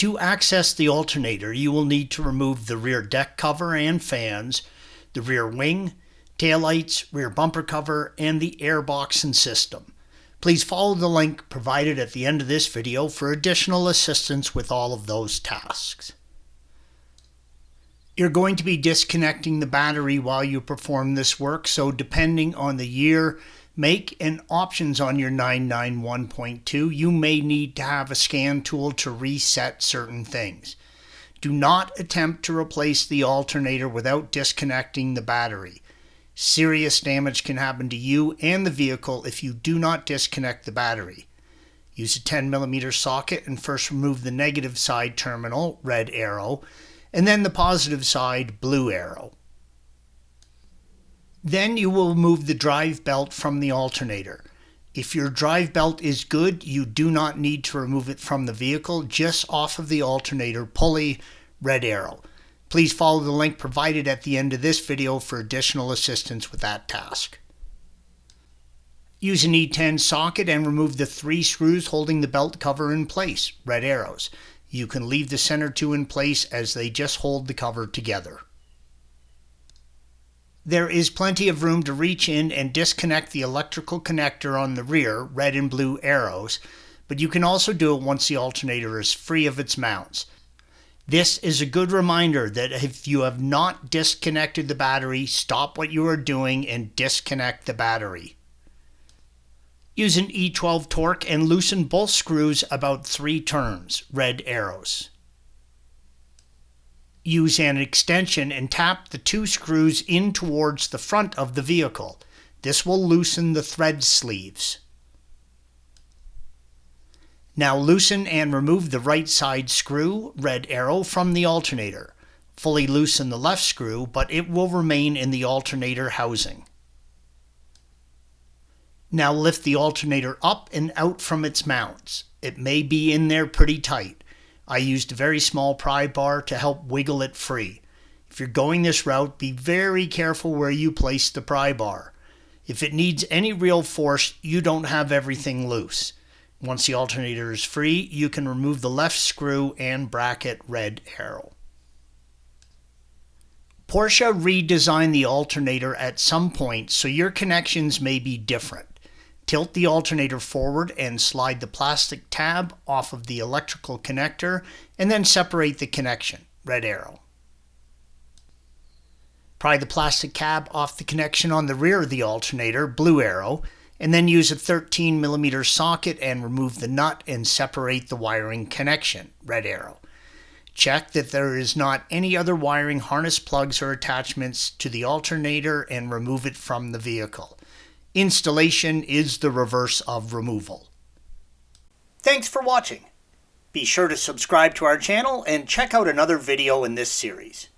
To access the alternator, you will need to remove the rear deck cover and fans, the rear wing, taillights, rear bumper cover, and the airbox and system. Please follow the link provided at the end of this video for additional assistance with all of those tasks. You're going to be disconnecting the battery while you perform this work, so depending on the year, make, and options on your 991.2, you may need to have a scan tool to reset certain things. Do not attempt to replace the alternator without disconnecting the battery. Serious damage can happen to you and the vehicle if you do not disconnect the battery. Use a 10mm socket and first remove the negative side terminal, red arrow, and then the positive side, blue arrow. Then you will remove the drive belt from the alternator. If your drive belt is good, you do not need to remove it from the vehicle, just off of the alternator pulley, red arrow. Please follow the link provided at the end of this video for additional assistance with that task. Use an E10 socket and remove the 3 screws holding the belt cover in place, red arrows. You can leave the center 2 in place as they just hold the cover together. There is plenty of room to reach in and disconnect the electrical connector on the rear, red and blue arrows, but you can also do it once the alternator is free of its mounts. This is a good reminder that if you have not disconnected the battery, stop what you are doing and disconnect the battery. Use an E12 torque and loosen both screws about 3 turns, red arrows. Use an extension and tap the 2 screws in towards the front of the vehicle. This will loosen the thread sleeves. Now loosen and remove the right side screw, red arrow, from the alternator. Fully loosen the left screw, but it will remain in the alternator housing. Now lift the alternator up and out from its mounts. It may be in there pretty tight. I used a very small pry bar to help wiggle it free. If you're going this route, be very careful where you place the pry bar. If it needs any real force, you don't have everything loose. Once the alternator is free, you can remove the left screw and bracket, red arrow. Porsche redesigned the alternator at some point, so your connections may be different. Tilt the alternator forward and slide the plastic tab off of the electrical connector, and then separate the connection, red arrow. Pry the plastic tab off the connection on the rear of the alternator, blue arrow, and then use a 13mm socket and remove the nut and separate the wiring connection, red arrow. Check that there is not any other wiring harness plugs or attachments to the alternator and remove it from the vehicle. Installation is the reverse of removal. Thanks for watching. Be sure to subscribe to our channel and check out another video in this series.